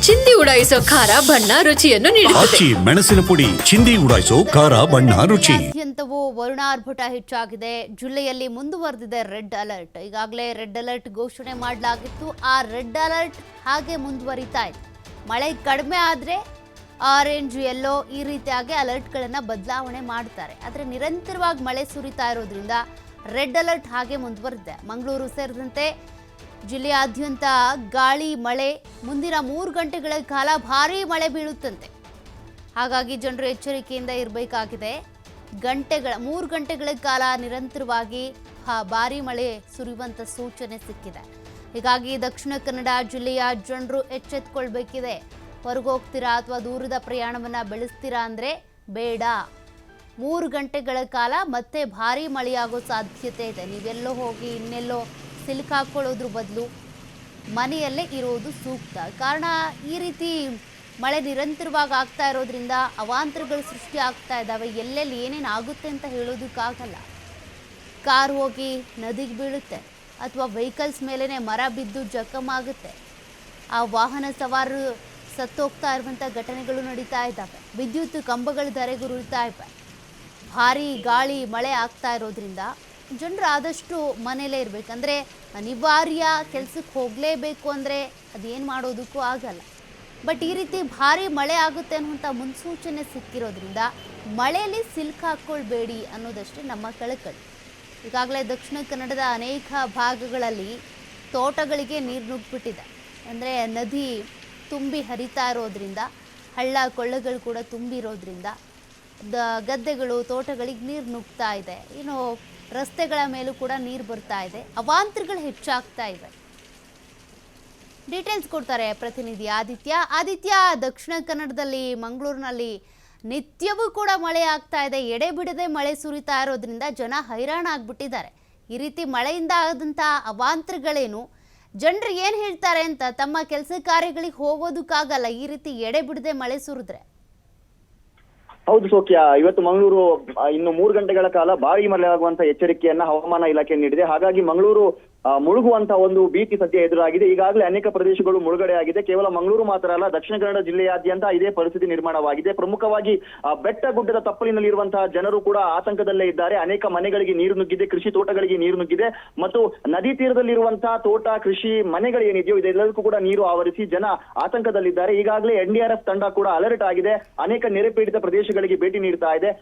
ಚಿಂದಿ ಉಡಾಯಿಸೋ ಖಾರ ಬಣ್ಣ ರುಚಿಯನ್ನು ನೀಡುತ್ತದೆ. ಮೆಣಸಿನ ಪುಡಿ ಚಿಂದಿ ಉಡಾಯಿಸೋ ಖಾರ ಬಣ್ಣ ರುಚಿ. ಅತ್ಯಂತವೂ ವರುಣಾರ್ಭಟ ಹೆಚ್ಚಾಗಿದೆ. ಜಿಲ್ಲೆಯಲ್ಲಿ ಮುಂದುವರೆದಿದೆ ರೆಡ್ ಅಲರ್ಟ್. ಈಗಾಗಲೇ ರೆಡ್ ಅಲರ್ಟ್ ಘೋಷಣೆ ಮಾಡಲಾಗಿತ್ತು. ಆ ರೆಡ್ ಅಲರ್ಟ್ ಹಾಗೆ ಮುಂದುವರಿತಾ ಇದೆ. ಮಳೆ ಕಡಿಮೆ ಆದರೆ ಆರೆಂಜ್, ಯೆಲ್ಲೋ ಈ ರೀತಿಯಾಗಿ ಅಲರ್ಟ್ಗಳನ್ನು ಬದಲಾವಣೆ ಮಾಡ್ತಾರೆ. ಆದರೆ ನಿರಂತರವಾಗಿ ಮಳೆ ಸುರಿತಾ ಇರೋದ್ರಿಂದ ರೆಡ್ ಅಲರ್ಟ್ ಹಾಗೆ ಮುಂದುವರೆದಿದೆ. ಮಂಗಳೂರು ಸೇರಿದಂತೆ ಜಿಲ್ಲೆಯಾದ್ಯಂತ ಗಾಳಿ, ಮಳೆ, ಮುಂದಿನ 3 ಗಂಟೆಗಳ ಕಾಲ ಭಾರೀ ಮಳೆ ಬೀಳುತ್ತಂತೆ. ಹಾಗಾಗಿ ಜನರು ಎಚ್ಚರಿಕೆಯಿಂದ ಇರಬೇಕಾಗಿದೆ. 3 ಗಂಟೆಗಳ ಕಾಲ ನಿರಂತರವಾಗಿ ಭಾರೀ ಮಳೆ ಸುರಿಯುವಂಥ ಸೂಚನೆ ಸಿಕ್ಕಿದೆ. ಹೀಗಾಗಿ ದಕ್ಷಿಣ ಕನ್ನಡ ಜಿಲ್ಲೆಯ ಜನರು ಎಚ್ಚೆತ್ತುಕೊಳ್ಬೇಕಿದೆ. ಹೊರಗೆ ಹೋಗ್ತೀರಾ ಅಥವಾ ದೂರದ ಪ್ರಯಾಣವನ್ನು ಬೆಳೆಸ್ತೀರಾ ಅಂದರೆ ಬೇಡ. 3 ಗಂಟೆಗಳ ಕಾಲ ಮತ್ತೆ ಭಾರೀ ಮಳೆಯಾಗೋ ಸಾಧ್ಯತೆ ಇದೆ. ನೀವೆಲ್ಲೋ ಹೋಗಿ ಇನ್ನೆಲ್ಲೋ ಸಿಲುಕಾಕೊಳ್ಳೋದ್ರ ಬದಲು ಮನೆಯಲ್ಲೇ ಇರೋದು ಸೂಕ್ತ. ಕಾರಣ ಈ ರೀತಿ ಮಳೆ ನಿರಂತರವಾಗಿ ಆಗ್ತಾ ಇರೋದ್ರಿಂದ ಅವಾಂತರಗಳು ಸೃಷ್ಟಿ ಆಗ್ತಾ ಇದ್ದಾವೆ. ಎಲ್ಲೆಲ್ಲಿ ಏನೇನು ಆಗುತ್ತೆ ಅಂತ ಹೇಳೋದಕ್ಕಾಗಲ್ಲ. ಕಾರ್ ಹೋಗಿ ನದಿಗೆ ಬೀಳುತ್ತೆ ಅಥವಾ ವೆಹಿಕಲ್ಸ್ ಮೇಲೇ ಮರ ಬಿದ್ದು ಜಖಮಾಗುತ್ತೆ. ಆ ವಾಹನ ಸವಾರರು ಸತ್ತೋಗ್ತಾ ಇರುವಂಥ ಘಟನೆಗಳು ನಡೀತಾ ಇದ್ದಾವೆ. ವಿದ್ಯುತ್ ಕಂಬಗಳ ಧರೆಗುರುಳ್ತಾ ಇವೆ. ಭಾರೀ ಗಾಳಿ, ಮಳೆ ಆಗ್ತಾ ಇರೋದ್ರಿಂದ ಜನರು ಆದಷ್ಟು ಮನೆಯಲ್ಲೇ ಇರಬೇಕಂದ್ರೆ ಅನಿವಾರ್ಯ ಕೆಲಸಕ್ಕೆ ಹೋಗಲೇಬೇಕು ಅಂದರೆ ಅದೇನು ಮಾಡೋದಕ್ಕೂ ಆಗಲ್ಲ. ಬಟ್ ಈ ರೀತಿ ಭಾರೀ ಮಳೆ ಆಗುತ್ತೆ ಅನ್ನುವಂಥ ಮುನ್ಸೂಚನೆ ಸಿಕ್ಕಿರೋದ್ರಿಂದ ಮಳೆಯಲ್ಲಿ ಸಿಲುಕಾಕೊಳ್ಬೇಡಿ ಅನ್ನೋದಷ್ಟೇ ನಮ್ಮ ಕಳಕಳಿ. ಈಗಾಗಲೇ ದಕ್ಷಿಣ ಕನ್ನಡದ ಅನೇಕ ಭಾಗಗಳಲ್ಲಿ ತೋಟಗಳಿಗೆ ನೀರು ನುಗ್ಗಿಬಿಟ್ಟಿದೆ. ಅಂದರೆ ನದಿ ತುಂಬಿ ಹರಿತಾ ಇರೋದ್ರಿಂದ, ಹಳ್ಳ ಕೊಳ್ಳಗಳು ಕೂಡ ತುಂಬಿರೋದ್ರಿಂದ ಗದ್ದೆಗಳು, ತೋಟಗಳಿಗೆ ನೀರು ನುಗ್ತಾ ಇದೆ. ಇನ್ನು ರಸ್ತೆಗಳ ಮೇಲೂ ಕೂಡ ನೀರು ಬರ್ತಾ ಇದೆ. ಅವಾಂತರಗಳು ಹೆಚ್ಚಾಗ್ತಾ ಇವೆ. ಡೀಟೇಲ್ಸ್ ಕೊಡ್ತಾರೆ ಪ್ರತಿನಿಧಿ ಆದಿತ್ಯ. ದಕ್ಷಿಣ ಕನ್ನಡದಲ್ಲಿ ಮಂಗಳೂರಿನಲ್ಲಿ ನಿತ್ಯವೂ ಕೂಡ ಮಳೆ ಆಗ್ತಾ ಇದೆ. ಎಡೆ ಬಿಡದೆ ಮಳೆ ಸುರಿತಾ ಇರೋದ್ರಿಂದ ಜನ ಹೈರಾಣ ಆಗ್ಬಿಟ್ಟಿದ್ದಾರೆ. ಈ ರೀತಿ ಮಳೆಯಿಂದ ಆದಂಥ ಅವಾಂತರಗಳೇನು, ಜನರು ಏನು ಹೇಳ್ತಾರೆ ಅಂತ, ತಮ್ಮ ಕೆಲಸ ಕಾರ್ಯಗಳಿಗೆ ಹೋಗೋದಕ್ಕಾಗಲ್ಲ ಈ ರೀತಿ ಎಡೆ ಬಿಡದೆ ಮಳೆ ಸುರಿದ್ರೆ? ಹೌದು ಸೌಖ್ಯ, ಇವತ್ತು ಮಂಗಳೂರು ಇನ್ನು 3 ಗಂಟೆಗಳ ಕಾಲ ಭಾರೀ ಮಳೆ ಆಗುವಂತ ಎಚ್ಚರಿಕೆಯನ್ನ ಹವಾಮಾನ ಇಲಾಖೆ ನೀಡಿದೆ. ಹಾಗಾಗಿ ಮಂಗಳೂರು ಮುಳುಗುವಂತ ಒಂದು ಭೀತಿ ಸದ್ಯ ಎದುರಾಗಿದೆ. ಈಗಾಗಲೇ ಅನೇಕ ಪ್ರದೇಶಗಳು ಮುಳುಗಡೆ ಆಗಿದೆ. ಕೇವಲ ಮಂಗಳೂರು ಮಾತ್ರ ಅಲ್ಲ, ದಕ್ಷಿಣ ಕನ್ನಡ ಜಿಲ್ಲೆಯಾದ್ಯಂತ ಇದೇ ಪರಿಸ್ಥಿತಿ ನಿರ್ಮಾಣವಾಗಿದೆ. ಪ್ರಮುಖವಾಗಿ ಬೆಟ್ಟ ಗುಡ್ಡದ ತಪ್ಪಲಿನಲ್ಲಿರುವಂತಹ ಜನರು ಕೂಡ ಆತಂಕದಲ್ಲೇ ಇದ್ದಾರೆ. ಅನೇಕ ಮನೆಗಳಿಗೆ ನೀರು ನುಗ್ಗಿದೆ, ಕೃಷಿ ತೋಟಗಳಿಗೆ ನೀರು ನುಗ್ಗಿದೆ ಮತ್ತು ನದಿ ತೀರದಲ್ಲಿರುವಂತಹ ತೋಟ, ಕೃಷಿ ಮನೆಗಳೇನಿದೆಯೋ ಇದೆಲ್ಲದಕ್ಕೂ ಕೂಡ ನೀರು ಆವರಿಸಿ ಜನ ಆತಂಕದಲ್ಲಿದ್ದಾರೆ. ಈಗಾಗಲೇ NDRF ತಂಡ ಕೂಡ ಅಲರ್ಟ್ ಆಗಿದೆ. ಅನೇಕ ನೆರೆ ಪೀಡಿತ ಪ್ರದೇಶಗಳಿಗೆ ಭೇಟಿ ನೀಡ್ತಾ ಇದೆ.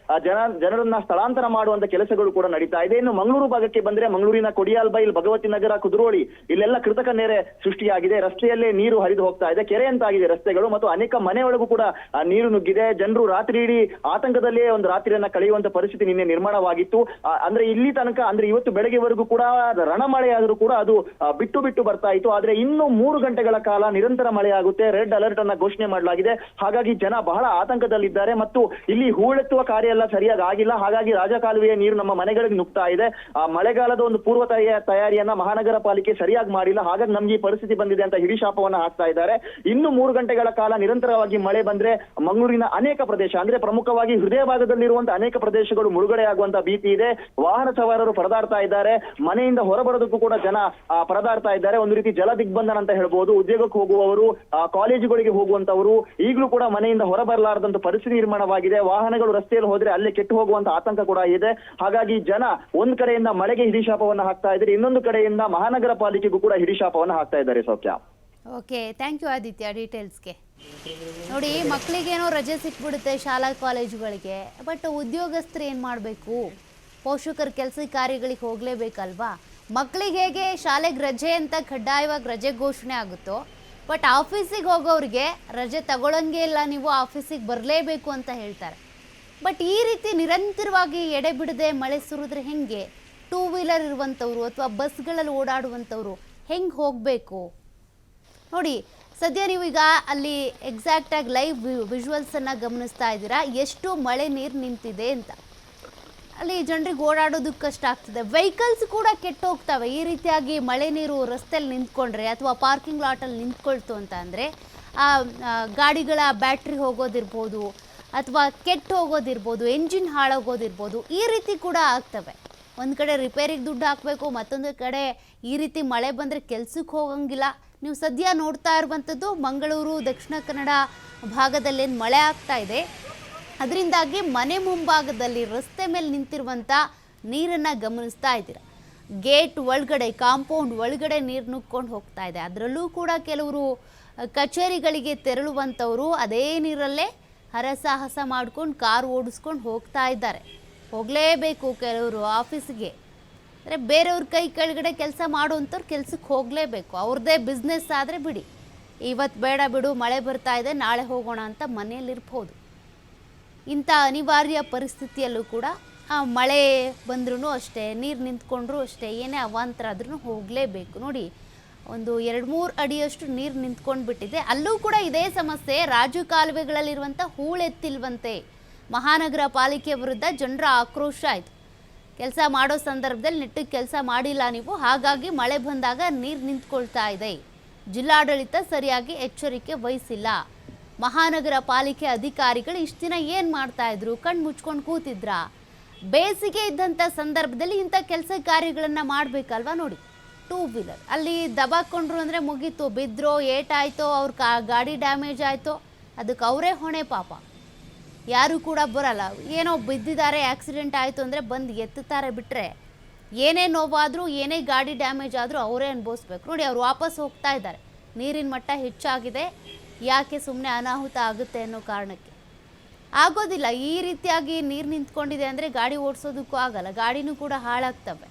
ಜನರನ್ನ ಸ್ಥಳಾಂತರ ಮಾಡುವಂತ ಕೆಲಸಗಳು ಕೂಡ ನಡೀತಾ ಇದೆ. ಇನ್ನು ಮಂಗಳೂರು ಭಾಗಕ್ಕೆ ಬಂದ್ರೆ ಮಂಗಳೂರಿನ ಕೊಡಿಯಾಲ್ಬೈಲ್, ಭಗವತಿ ನಗರ, ಕುದ್ರೋಳಿ ಇಲ್ಲೆಲ್ಲ ಕೃತಕ ನೆರೆ ಸೃಷ್ಟಿಯಾಗಿದೆ. ರಸ್ತೆಯಲ್ಲೇ ನೀರು ಹರಿದು ಹೋಗ್ತಾ ಇದೆ. ಕೆರೆ ಅಂತಾಗಿದೆ ರಸ್ತೆಗಳು ಮತ್ತು ಅನೇಕ ಮನೆಯೊಳಗೂ ಕೂಡ ನೀರು ನುಗ್ಗಿದೆ. ಜನರು ರಾತ್ರಿ ಇಡೀ ಆತಂಕದಲ್ಲೇ ಒಂದು ರಾತ್ರಿಯನ್ನ ಕಳೆಯುವಂತ ಪರಿಸ್ಥಿತಿ ನಿನ್ನೆ ನಿರ್ಮಾಣವಾಗಿತ್ತು. ಅಂದ್ರೆ ಇಲ್ಲಿ ತನಕ, ಅಂದ್ರೆ ಇವತ್ತು ಬೆಳಗ್ಗೆವರೆಗೂ ಕೂಡ ರಣಮಳೆ ಆದರೂ ಕೂಡ ಅದು ಬಿಟ್ಟು ಬಿಟ್ಟು ಬರ್ತಾ ಇತ್ತು. ಆದ್ರೆ ಇನ್ನು 3 ಗಂಟೆಗಳ ಕಾಲ ನಿರಂತರ ಮಳೆ ಆಗುತ್ತೆ. ರೆಡ್ ಅಲರ್ಟ್ ಅನ್ನ ಘೋಷಣೆ ಮಾಡಲಾಗಿದೆ. ಹಾಗಾಗಿ ಜನ ಬಹಳ ಆತಂಕದಲ್ಲಿದ್ದಾರೆ ಮತ್ತು ಇಲ್ಲಿ ಹೂಳೆತ್ತುವ ಕಾರ್ಯ ಎಲ್ಲ ಸರಿಯಾಗಿ ಆಗಿಲ್ಲ. ಹಾಗಾಗಿ ರಾಜಕಾಲುವೆಯ ನೀರು ನಮ್ಮ ಮನೆಗಳಿಗೆ ನುಗ್ತಾ ಇದೆ. ಆ ಮಳೆಗಾಲದ ಒಂದು ಪೂರ್ವ ತಯಾರಿಯನ್ನ ಮಹಾನಗರ ಪಾಲಿಕೆ ಸರಿಯಾಗಿ ಮಾಡಿಲ್ಲ. ಹಾಗಾಗಿ ನಮ್ಗೆ ಈ ಪರಿಸ್ಥಿತಿ ಬಂದಿದೆ ಅಂತ ಹಿಡಿಶಾಪವನ್ನ ಹಾಕ್ತಾ ಇದ್ದಾರೆ. ಇನ್ನು 3 ಗಂಟೆಗಳ ಕಾಲ ನಿರಂತರವಾಗಿ ಮಳೆ ಬಂದ್ರೆ ಮಂಗಳೂರಿನ ಅನೇಕ ಪ್ರದೇಶ, ಅಂದ್ರೆ ಪ್ರಮುಖವಾಗಿ ಹೃದಯ ಭಾಗದಲ್ಲಿರುವಂತಹ ಅನೇಕ ಪ್ರದೇಶಗಳು ಮುಳುಗಡೆ ಆಗುವಂತ ಭೀತಿ ಇದೆ. ವಾಹನ ಸವಾರರು ಪರದಾಡ್ತಾ ಇದ್ದಾರೆ. ಮನೆಯಿಂದ ಹೊರಬರೋದಕ್ಕೂ ಕೂಡ ಜನ ಪರದಾಡ್ತಾ ಇದ್ದಾರೆ. ಒಂದು ರೀತಿ ಜಲ ದಿಗ್ಬಂಧನ ಅಂತ ಹೇಳ್ಬೋದು. ಉದ್ಯೋಗಕ್ಕೆ ಹೋಗುವವರು, ಕಾಲೇಜುಗಳಿಗೆ ಹೋಗುವಂತವರು ಈಗಲೂ ಕೂಡ ಮನೆಯಿಂದ ಹೊರಬರಲಾರದಂತ ಪರಿಸ್ಥಿತಿ ನಿರ್ಮಾಣವಾಗಿದೆ. ವಾಹನಗಳು ರಸ್ತೆಯಲ್ಲಿ ಹೋದ್ರೆ ಅಲ್ಲೇ ಕೆಟ್ಟು ಹೋಗುವಂತ ಆತಂಕ ಕೂಡ ಇದೆ. ಹಾಗಾಗಿ ಜನ ಒಂದ್ ಕಡೆಯಿಂದ ಮಳೆಗೆ ಹಿಡಿಶಾಪವನ್ನ ಹಾಕ್ತಾ ಇದ್ದಾರೆ, ಇನ್ನೊಂದು ಕಡೆಯಿಂದ ಮಹಾನಗರ ಪಾಲಿಕೆಗೂ ಕೂಡ ಹಿಡಿಶಾಪವನ್ನ ಹಾಕ್ತಾ ಇದ್ದಾರೆ. ಸೌಖ್ಯ. ಓಕೆ, ಥ್ಯಾಂಕ್ ಯು ಆದಿತ್ಯ ಡೀಟೇಲ್ಸ್ಗೆ. ನೋಡಿ, ಮಕ್ಕಳಿಗೇನೋ ರಜೆ ಸಿಕ್ಬಿಡುತ್ತೆ ಶಾಲಾ ಕಾಲೇಜುಗಳಿಗೆ, ಬಟ್ ಉದ್ಯೋಗಸ್ಥರು ಏನು ಮಾಡಬೇಕು? ಪೋಷಕರ ಕೆಲಸ ಕಾರ್ಯಗಳಿಗೆ ಹೋಗಲೇಬೇಕಲ್ವಾ? ಮಕ್ಕಳಿಗೆ ಹೇಗೆ ಶಾಲೆಗೆ ರಜೆ ಅಂತ ಕಡ್ಡಾಯವಾಗಿ ರಜೆ ಘೋಷಣೆ ಆಗುತ್ತೋ, ಬಟ್ ಆಫೀಸಿಗೆ ಹೋಗೋರಿಗೆ ರಜೆ ತಗೊಳ್ಳಂಗೆ ಇಲ್ಲ, ನೀವು ಆಫೀಸಿಗೆ ಬರಲೇಬೇಕು ಅಂತ ಹೇಳ್ತಾರೆ. ಬಟ್ ಈ ರೀತಿ ನಿರಂತರವಾಗಿ ಎಡೆ ಬಿಡದೆ ಮಳೆ ಸುರಿದ್ರೆ ಹೆಂಗೆ? 2 ವೀಲರ್ ಇರುವಂಥವ್ರು ಅಥವಾ ಬಸ್ಗಳಲ್ಲಿ ಓಡಾಡುವಂಥವ್ರು ಹೆಂಗೆ ಹೋಗಬೇಕು? ನೋಡಿ, ಸದ್ಯ ನೀವು ಈಗ ಅಲ್ಲಿ ಎಕ್ಸಾಕ್ಟಾಗಿ ಲೈವ್ ವಿಜುವಲ್ಸನ್ನು ಗಮನಿಸ್ತಾ ಇದ್ದೀರಾ, ಎಷ್ಟು ಮಳೆ ನೀರು ನಿಂತಿದೆ ಅಂತ. ಅಲ್ಲಿ ಜನರಿಗೆ ಓಡಾಡೋದಕ್ಕೆ ಕಷ್ಟ ಆಗ್ತದೆ. ವೆಹಿಕಲ್ಸ್ ಕೂಡ ಕೆಟ್ಟು ಹೋಗ್ತವೆ. ಈ ರೀತಿಯಾಗಿ ಮಳೆ ನೀರು ರಸ್ತೆಯಲ್ಲಿ ನಿಂತ್ಕೊಂಡ್ರೆ ಅಥವಾ ಪಾರ್ಕಿಂಗ್ ಲಾಟಲ್ಲಿ ನಿಂತ್ಕೊಳ್ತು ಅಂತ ಅಂದರೆ ಗಾಡಿಗಳ ಬ್ಯಾಟ್ರಿ ಹೋಗೋದಿರ್ಬೋದು ಅಥವಾ ಕೆಟ್ಟು ಹೋಗೋದಿರ್ಬೋದು, ಎಂಜಿನ್ ಹಾಳಾಗೋದಿರ್ಬೋದು, ಈ ರೀತಿ ಕೂಡ ಆಗ್ತವೆ. ಒಂದು ಕಡೆ ರಿಪೇರಿಗೆ ದುಡ್ಡು ಹಾಕಬೇಕು, ಮತ್ತೊಂದು ಕಡೆ ಈ ರೀತಿ ಮಳೆ ಬಂದರೆ ಕೆಲ್ಸಕ್ಕೆ ಹೋಗಂಗಿಲ್ಲ. ನೀವು ಸದ್ಯ ನೋಡ್ತಾ ಇರುವಂಥದ್ದು ಮಂಗಳೂರು ದಕ್ಷಿಣ ಕನ್ನಡ ಭಾಗದಲ್ಲೇನು ಮಳೆ ಆಗ್ತಾ ಇದೆ ಅದರಿಂದಾಗಿ ಮನೆ ಮುಂಭಾಗದಲ್ಲಿ ರಸ್ತೆ ಮೇಲೆ ನಿಂತಿರುವಂಥ ನೀರನ್ನು ಗಮನಿಸ್ತಾ ಇದ್ದೀರಾ. ಗೇಟ್ ಒಳಗಡೆ ಕಾಂಪೌಂಡ್ ಒಳಗಡೆ ನೀರು ನುಗ್ಕೊಂಡು ಹೋಗ್ತಾ ಇದೆ. ಅದರಲ್ಲೂ ಕೂಡ ಕೆಲವರು ಕಚೇರಿಗಳಿಗೆ ತೆರಳುವಂಥವರು ಅದೇ ನೀರಲ್ಲೇ ಹರಸಾಹಸ ಮಾಡ್ಕೊಂಡು ಕಾರು ಓಡಿಸ್ಕೊಂಡು ಹೋಗ್ತಾ ಇದ್ದಾರೆ. ಹೋಗಲೇಬೇಕು ಕೆಲವರು ಆಫೀಸಿಗೆ, ಅಂದರೆ ಬೇರೆಯವ್ರ ಕೈ ಕೆಳಗಡೆ ಕೆಲಸ ಮಾಡುವಂಥವ್ರು ಕೆಲಸಕ್ಕೆ ಹೋಗಲೇಬೇಕು. ಅವ್ರದ್ದೇ ಬಿಸ್ನೆಸ್ ಆದರೆ ಬಿಡಿ, ಇವತ್ತು ಬೇಡ ಬಿಡು ಮಳೆ ಬರ್ತಾ ಇದೆ ನಾಳೆ ಹೋಗೋಣ ಅಂತ ಮನೆಯಲ್ಲಿರ್ಬೋದು. ಇಂಥ ಅನಿವಾರ್ಯ ಪರಿಸ್ಥಿತಿಯಲ್ಲೂ ಕೂಡ ಮಳೆ ಬಂದ್ರೂ ಅಷ್ಟೇ, ನೀರು ನಿಂತ್ಕೊಂಡ್ರೂ ಅಷ್ಟೇ, ಏನೇ ಅವಾಂತರ ಆದ್ರೂ ಹೋಗಲೇಬೇಕು. ನೋಡಿ, ಒಂದು 2-3 ಅಡಿಯಷ್ಟು ನೀರು ನಿಂತ್ಕೊಂಡು ಬಿಟ್ಟಿದೆ. ಅಲ್ಲೂ ಕೂಡ ಇದೇ ಸಮಸ್ಯೆ. ರಾಜು ಕಾಲುವೆಗಳಲ್ಲಿರುವಂಥ ಹೂಳೆತ್ತಿಲ್ವಂತೆ. ಮಹಾನಗರ ಪಾಲಿಕೆ ವಿರುದ್ಧ ಜನರ ಆಕ್ರೋಶ ಆಯಿತು. ಕೆಲಸ ಮಾಡೋ ಸಂದರ್ಭದಲ್ಲಿ ನೆಟ್ಟಿಗೆ ಕೆಲಸ ಮಾಡಿಲ್ಲ ನೀವು, ಹಾಗಾಗಿ ಮಳೆ ಬಂದಾಗ ನೀರು ನಿಂತ್ಕೊಳ್ತಾ ಇದೆ. ಜಿಲ್ಲಾಡಳಿತ ಸರಿಯಾಗಿ ಎಚ್ಚರಿಕೆ ವಹಿಸಿಲ್ಲ. ಮಹಾನಗರ ಪಾಲಿಕೆ ಅಧಿಕಾರಿಗಳು ಇಷ್ಟು ದಿನ ಏನು ಮಾಡ್ತಾ ಇದ್ರು? ಕಣ್ಣು ಮುಚ್ಕೊಂಡು ಕೂತಿದ್ರಾ? ಬೇಸಿಗೆ ಇದ್ದಂಥ ಸಂದರ್ಭದಲ್ಲಿ ಇಂಥ ಕೆಲಸ ಕಾರ್ಯಗಳನ್ನು ಮಾಡಬೇಕಲ್ವ? ನೋಡಿ, 2 ವೀಲರ್ ಅಲ್ಲಿ ದಬಾಕೊಂಡ್ರು ಅಂದರೆ ಮುಗೀತು. ಬಿದ್ದರೋ, ಏಟಾಯಿತೋ, ಅವ್ರ ಗಾಡಿ ಡ್ಯಾಮೇಜ್ ಆಯಿತೋ, ಅದಕ್ಕೆ ಅವರೇ ಹೊಣೆ ಪಾಪ. ಯಾರು ಕೂಡ ಬರಲ್ಲ. ಏನೋ ಬಿದ್ದಿದ್ದಾರೆ, ಆಕ್ಸಿಡೆಂಟ್ ಆಯಿತು ಅಂದರೆ ಬಂದು ಎತ್ತುತ್ತಾರೆ ಬಿಟ್ಟರೆ, ಏನೇ ನೋವಾದರೂ ಏನೇ ಗಾಡಿ ಡ್ಯಾಮೇಜ್ ಆದರೂ ಅವರೇ ಅನುಭವಿಸ್ಬೇಕು. ನೋಡಿ, ಅವ್ರು ವಾಪಸ್ ಹೋಗ್ತಾ ಇದ್ದಾರೆ. ನೀರಿನ ಮಟ್ಟ ಹೆಚ್ಚಾಗಿದೆ, ಯಾಕೆ ಸುಮ್ಮನೆ ಅನಾಹುತ ಆಗುತ್ತೆ ಅನ್ನೋ ಕಾರಣಕ್ಕೆ. ಆಗೋದಿಲ್ಲ. ಈ ರೀತಿಯಾಗಿ ನೀರು ನಿಂತ್ಕೊಂಡಿದೆ ಅಂದರೆ ಗಾಡಿ ಓಡಿಸೋದಕ್ಕೂ ಆಗಲ್ಲ, ಗಾಡಿನೂ ಕೂಡ ಹಾಳಾಗ್ತವೆ.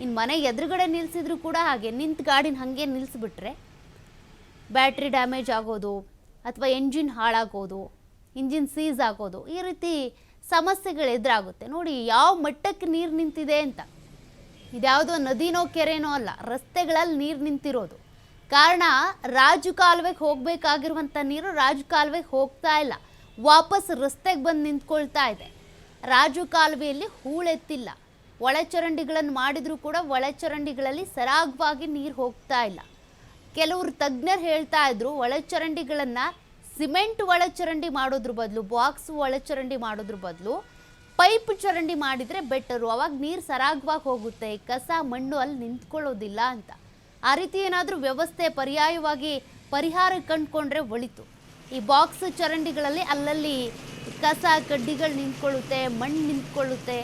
ಇನ್ನು ಮನೆ ಎದುರುಗಡೆ ನಿಲ್ಲಿಸಿದ್ರು ಕೂಡ ಹಾಗೆ, ನಿಂತು ಗಾಡಿನ ಹಾಗೆ ನಿಲ್ಲಿಸ್ಬಿಟ್ರೆ ಬ್ಯಾಟ್ರಿ ಡ್ಯಾಮೇಜ್ ಆಗೋದು ಅಥವಾ ಎಂಜಿನ್ ಹಾಳಾಗೋದು, ಇಂಜಿನ್ ಸೀಸ್ ಆಗೋದು, ಈ ರೀತಿ ಸಮಸ್ಯೆಗಳು ಎದುರಾಗುತ್ತೆ. ನೋಡಿ ಯಾವ ಮಟ್ಟಕ್ಕೆ ನೀರು ನಿಂತಿದೆ ಅಂತ. ಇದ್ಯಾವುದೋ ನದಿನೋ ಕೆರೆನೋ ಅಲ್ಲ, ರಸ್ತೆಗಳಲ್ಲಿ ನೀರು ನಿಂತಿರೋದು. ಕಾರಣ ರಾಜು ಕಾಲುವೆಗೆ ಹೋಗಬೇಕಾಗಿರುವಂಥ ನೀರು ರಾಜು ಕಾಲುವೆಗೆ ಹೋಗ್ತಾ ಇಲ್ಲ, ವಾಪಸ್ ರಸ್ತೆಗೆ ಬಂದು ನಿಂತ್ಕೊಳ್ತಾ ಇದೆ. ರಾಜು ಕಾಲುವೆಯಲ್ಲಿ ಹೂಳೆತ್ತಿಲ್ಲ. ಒಳಚರಂಡಿಗಳನ್ನು ಮಾಡಿದರೂ ಕೂಡ ಒಳಚರಂಡಿಗಳಲ್ಲಿ ಸರಾಗವಾಗಿ ನೀರು ಹೋಗ್ತಾ ಇಲ್ಲ. ಕೆಲವರು ತಜ್ಞರು ಹೇಳ್ತಾ ಇದ್ರು, ಒಳಚರಂಡಿಗಳನ್ನು ಸಿಮೆಂಟ್ ಒಳಚರಂಡಿ ಮಾಡೋದ್ರ ಬದಲು, ಬಾಕ್ಸ್ ಒಳಚರಂಡಿ ಮಾಡೋದ್ರ ಬದಲು ಪೈಪ್ ಚರಂಡಿ ಮಾಡಿದರೆ ಬೆಟರು. ಅವಾಗ ನೀರು ಸರಾಗವಾಗಿ ಹೋಗುತ್ತೆ, ಕಸ ಮಣ್ಣು ಅಲ್ಲಿ ನಿಂತ್ಕೊಳ್ಳೋದಿಲ್ಲ ಅಂತ. ಆ ರೀತಿ ಏನಾದರೂ ವ್ಯವಸ್ಥೆ ಪರ್ಯಾಯವಾಗಿ ಪರಿಹಾರ ಕಂಡುಕೊಂಡ್ರೆ ಒಳಿತು. ಈ ಬಾಕ್ಸ್ ಚರಂಡಿಗಳಲ್ಲಿ ಅಲ್ಲಲ್ಲಿ ಕಸ ಕಡ್ಡಿಗಳು ನಿಂತ್ಕೊಳ್ಳುತ್ತೆ, ಮಣ್ಣು ನಿಂತ್ಕೊಳ್ಳುತ್ತೆ,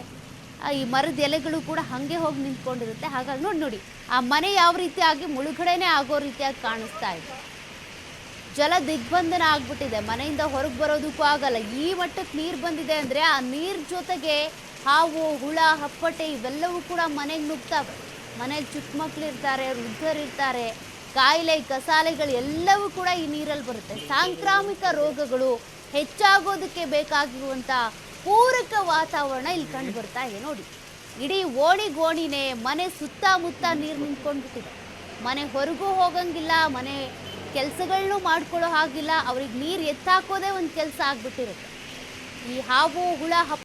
ಈ ಮರದ ಎಲೆಗಳು ಕೂಡ ಹಾಗೆ ಹೋಗಿ ನಿಂತ್ಕೊಂಡಿರುತ್ತೆ. ಹಾಗಾಗಿ ನೋಡಿ ಆ ಮನೆ ಯಾವ ರೀತಿಯಾಗಿ ಮುಳುಗಡೆನೇ ಆಗೋ ರೀತಿಯಾಗಿ ಕಾಣಿಸ್ತಾ ಇದೆ. ಜಲ ದಿಗ್ಬಂಧನ ಆಗ್ಬಿಟ್ಟಿದೆ, ಮನೆಯಿಂದ ಹೊರಗೆ ಬರೋದಕ್ಕೂ ಆಗಲ್ಲ. ಈ ಮಟ್ಟಕ್ಕೆ ನೀರು ಬಂದಿದೆ ಅಂದರೆ ಆ ನೀರು ಜೊತೆಗೆ ಹಾವು, ಹುಳ, ಹಪ್ಪಟೆ ಇವೆಲ್ಲವೂ ಕೂಡ ಮನೆಗೆ ನುಗ್ತವೆ. ಮನೆಗೆ ಚಿಕ್ಕ ಮಕ್ಕಳು ಇರ್ತಾರೆ, ವೃದ್ಧರಿರ್ತಾರೆ, ಕಾಯಿಲೆ ಕಸಾಲೆಗಳು ಎಲ್ಲವೂ ಕೂಡ ಈ ನೀರಲ್ಲಿ ಬರುತ್ತೆ. ಸಾಂಕ್ರಾಮಿಕ ರೋಗಗಳು ಹೆಚ್ಚಾಗೋದಕ್ಕೆ ಬೇಕಾಗಿರುವಂಥ ಪೂರಕ ವಾತಾವರಣ ಇಲ್ಲಿ ಕಂಡು ಬರ್ತಾ ಇದೆ. ನೋಡಿ, ಇಡೀ ಓಣಿಗೋಣಿನೇ ಮನೆ ಸುತ್ತಮುತ್ತ ನೀರು ನಿಂತ್ಕೊಂಡ್ಬಿಟ್ಟಿದೆ. ಮನೆ ಹೊರಗೂ ಹೋಗಂಗಿಲ್ಲ, ಮನೆ ಕೆಲಸಗಳನ್ನೂ ಮಾಡ್ಕೊಳ್ಳೋ ಹಾಗಿಲ್ಲ. ಅವ್ರಿಗೆ ನೀರು ಎತ್ತಾಕೋದೇ ಒಂದು ಕೆಲಸ ಆಗ್ಬಿಟ್ಟಿರುತ್ತೆ. ಈ ಹಾವು, ಹುಳ,